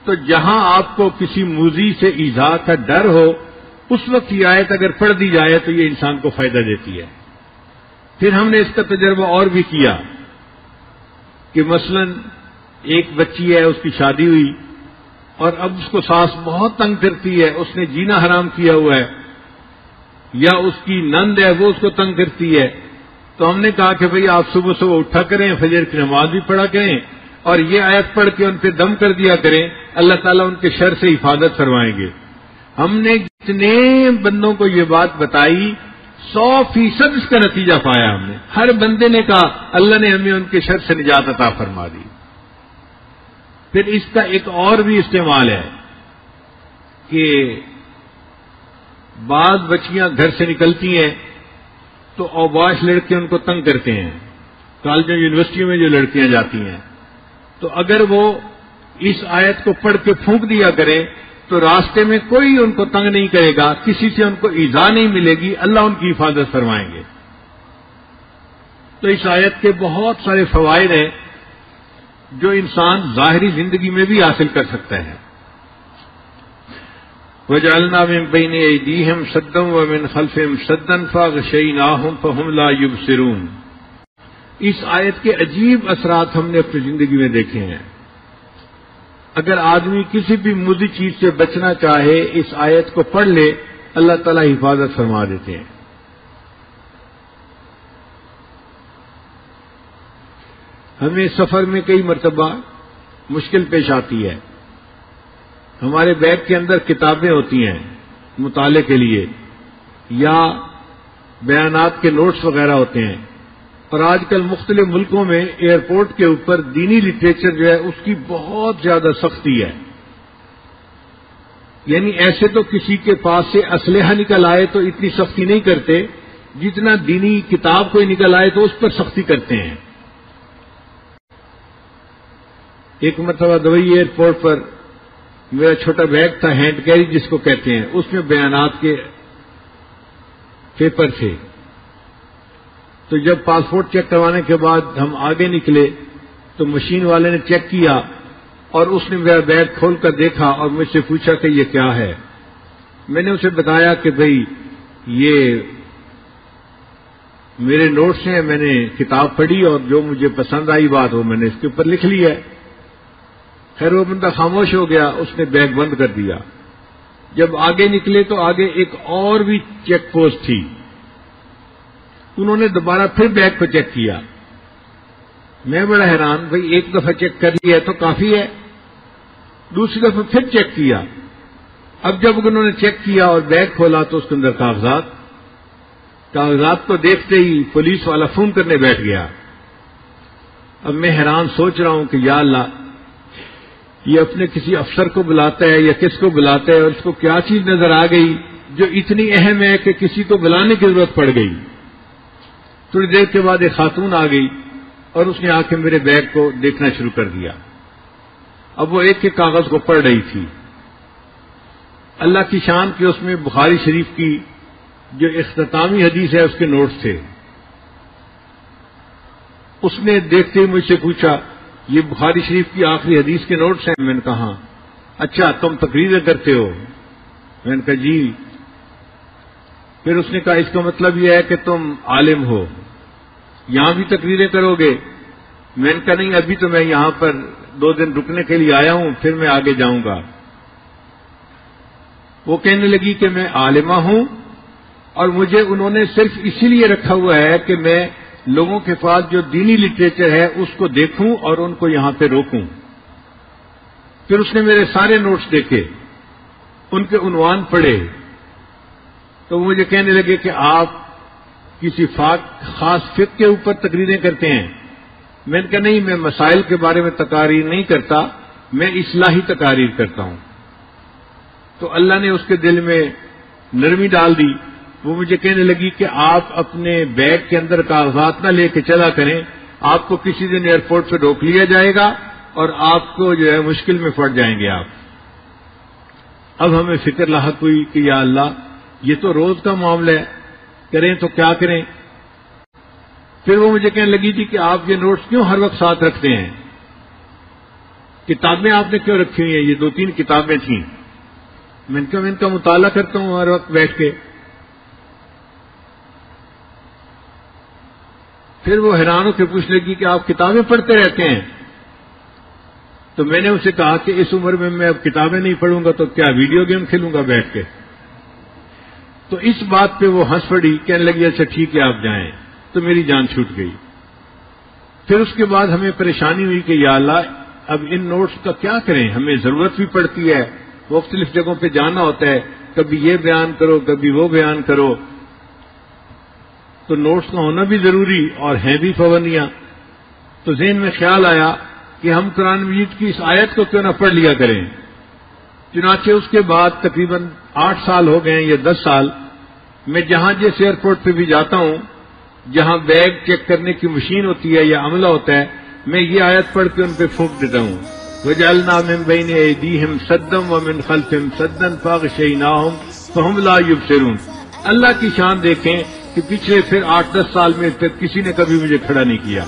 تو جہاں آپ کو کسی موذی سے ایذا کا ڈر ہو اس وقت یہ آیت اگر پڑھ دی جائے تو یہ انسان کو فائدہ دیتی ہے۔ پھر ہم نے اس کا تجربہ اور بھی کیا کہ مثلا ایک بچی ہے، اس کی شادی ہوئی اور اب اس کو ساس بہت تنگ کرتی ہے، اس نے جینا حرام کیا ہوا ہے، یا اس کی نند ہے وہ اس کو تنگ کرتی ہے، تو ہم نے کہا کہ بھئی آپ صبح صبح اٹھا کریں، فجر کی نماز بھی پڑھا کریں اور یہ آیت پڑھ کے ان پہ دم کر دیا کریں، اللہ تعالیٰ ان کے شر سے حفاظت فرمائیں گے۔ ہم نے جتنے بندوں کو یہ بات بتائی 100% اس کا نتیجہ پایا ہم نے، ہر بندے نے کہا اللہ نے ہمیں ان کے شر سے نجات عطا فرما دی۔ پھر اس کا ایک اور بھی استعمال ہے کہ بعض بچیاں گھر سے نکلتی ہیں تو اوباش لڑکے ان کو تنگ کرتے ہیں، کالجوں یونیورسٹیوں میں جو لڑکیاں جاتی ہیں، تو اگر وہ اس آیت کو پڑھ کے پھونک دیا کریں تو راستے میں کوئی ان کو تنگ نہیں کرے گا، کسی سے ان کو ایذا نہیں ملے گی، اللہ ان کی حفاظت فرمائیں گے۔ تو اس آیت کے بہت سارے فوائد ہیں جو انسان ظاہری زندگی میں بھی حاصل کر سکتا ہے۔ وَجَعَلْنَا مِن بَيْنِ أَيْدِيهِمْ سَدًّا وَمِنْ خَلْفِهِمْ سَدًّا فَأَغْشَيْنَاهُمْ فَهُمْ لَا يُبْصِرُونَ۔ اس آیت کے عجیب اثرات ہم نے اپنی زندگی میں دیکھے ہیں۔ اگر آدمی کسی بھی مضر چیز سے بچنا چاہے اس آیت کو پڑھ لے، اللہ تعالیٰ حفاظت فرما دیتے ہیں۔ ہمیں سفر میں کئی مرتبہ مشکل پیش آتی ہے، ہمارے بیگ کے اندر کتابیں ہوتی ہیں مطالعے کے لیے یا بیانات کے نوٹس وغیرہ ہوتے ہیں، اور آج کل مختلف ملکوں میں ایئرپورٹ کے اوپر دینی لٹریچر جو ہے اس کی بہت زیادہ سختی ہے، یعنی ایسے تو کسی کے پاس سے اسلحہ نکل آئے تو اتنی سختی نہیں کرتے جتنا دینی کتاب کوئی نکل آئے تو اس پر سختی کرتے ہیں۔ ایک مرتبہ دبئی ایئرپورٹ پر میرا چھوٹا بیگ تھا، ہینڈ کیری جس کو کہتے ہیں، اس میں بیانات کے پیپر تھے، تو جب پاسپورٹ چیک کروانے کے بعد ہم آگے نکلے تو مشین والے نے چیک کیا اور اس نے میرا بیگ کھول کر دیکھا اور مجھ سے پوچھا کہ یہ کیا ہے۔ میں نے اسے بتایا کہ بھئی یہ میرے نوٹس ہیں، میں نے کتاب پڑھی اور جو مجھے پسند آئی بات وہ میں نے اس کے اوپر لکھ لی ہے۔ خیر وہ بندہ خاموش ہو گیا، اس نے بیگ بند کر دیا۔ جب آگے نکلے تو آگے ایک اور بھی چیک پوسٹ تھی، انہوں نے دوبارہ پھر بیگ کو چیک کیا۔ میں بڑا حیران، بھئی ایک دفعہ چیک کر لیا تو کافی ہے، دوسری دفعہ پھر چیک کیا۔ اب جب انہوں نے چیک کیا اور بیگ کھولا تو اس کے اندر کاغذات کو دیکھتے ہی پولیس والا فون کرنے بیٹھ گیا۔ اب میں حیران سوچ رہا ہوں کہ یا اللہ، یہ اپنے کسی افسر کو بلاتا ہے یا کس کو بلاتا ہے اور اس کو کیا چیز نظر آ گئی جو اتنی اہم ہے کہ کسی کو بلانے کی ضرورت پڑ گئی۔ تھوڑی دیر کے بعد ایک خاتون آ گئی اور اس نے آ کے میرے بیگ کو دیکھنا شروع کر دیا۔ اب وہ ایک ایک کاغذ کو پڑھ رہی تھی۔ اللہ کی شان کہ اس میں بخاری شریف کی جو اختتامی حدیث ہے اس کے نوٹس تھے۔ اس نے دیکھتے ہی مجھ سے پوچھا یہ بخاری شریف کی آخری حدیث کے نوٹس ہیں؟ میں نے کہا اچھا تم تقریریں کرتے ہو؟ میں نے کہا جی۔ پھر اس نے کہا اس کا مطلب یہ ہے کہ تم عالم ہو، یہاں بھی تقریریں کرو گے؟ میں نے کہا نہیں، ابھی تو میں یہاں پر 2 دن رکنے کے لیے آیا ہوں، پھر میں آگے جاؤں گا۔ وہ کہنے لگی کہ میں عالمہ ہوں اور مجھے انہوں نے صرف اسی لیے رکھا ہوا ہے کہ میں لوگوں کے پاس جو دینی لٹریچر ہے اس کو دیکھوں اور ان کو یہاں پہ روکوں۔ پھر اس نے میرے سارے نوٹس دیکھے، ان کے عنوان پڑھے، تو مجھے کہنے لگے کہ آپ کسی خاص فقہ کے اوپر تقریریں کرتے ہیں؟ میں نے کہا نہیں، میں مسائل کے بارے میں تقاریر نہیں کرتا، میں اصلاحی تقاریر کرتا ہوں۔ تو اللہ نے اس کے دل میں نرمی ڈال دی۔ وہ مجھے کہنے لگی کہ آپ اپنے بیگ کے اندر کاغذات نہ لے کے چلا کریں، آپ کو کسی دن ایئرپورٹ پہ روک لیا جائے گا اور آپ کو جو ہے مشکل میں پڑ جائیں گے آپ۔ اب ہمیں فکر لاحق ہوئی کہ یا اللہ، یہ تو روز کا معاملہ ہے، کریں تو کیا کریں؟ پھر وہ مجھے کہنے لگی تھی کہ آپ یہ نوٹس کیوں ہر وقت ساتھ رکھتے ہیں؟ کتابیں آپ نے کیوں رکھی ہوئی ہیں؟ یہ 2-3 کتابیں تھیں. میں ان کا مطالعہ کرتا ہوں ہر وقت بیٹھ کے. پھر وہ حیران ہو کے پوچھ لگی کہ آپ کتابیں پڑھتے رہتے ہیں. تو میں نے اسے کہا کہ اس عمر میں اب کتابیں نہیں پڑھوں گا تو کیا ویڈیو گیم کھیلوں گا بیٹھ کے. تو اس بات پہ وہ ہنس پڑی، کہنے لگی اچھا ٹھیک ہے آپ جائیں. تو میری جان چھوٹ گئی. پھر اس کے بعد ہمیں پریشانی ہوئی کہ یا اللہ اب ان نوٹس کا کیا کریں، ہمیں ضرورت بھی پڑتی ہے، مختلف جگہوں پہ جانا ہوتا ہے، کبھی یہ بیان کرو کبھی وہ بیان کرو، تو نوٹس کا ہونا بھی ضروری اور ہیں بھی پابندیاں. تو ذہن میں خیال آیا کہ ہم قرآن مجید کی اس آیت کو کیوں نہ پڑھ لیا کریں. چنانچہ اس کے بعد تقریباً 8 سال ہو گئے یا 10 سال، میں جہاں جس ایئرپورٹ پہ بھی جاتا ہوں، جہاں بیگ چیک کرنے کی مشین ہوتی ہے یا عملہ ہوتا ہے، میں یہ آیت پڑھ کے ان پہ پھونک دیتا ہوں. وَجَعَلْنَا مِن بَيْنِ أَيْدِيهِمْ سَدًّا وَمِنْ خَلْفِهِمْ سَدًّا فَأَغْشَيْنَاهُمْ فَهُمْ لَا يُبْصِرُونَ. اللہ کی شان دیکھیں کہ پچھلے پھر 8-10 سال میں تک کسی نے کبھی مجھے کھڑا نہیں کیا.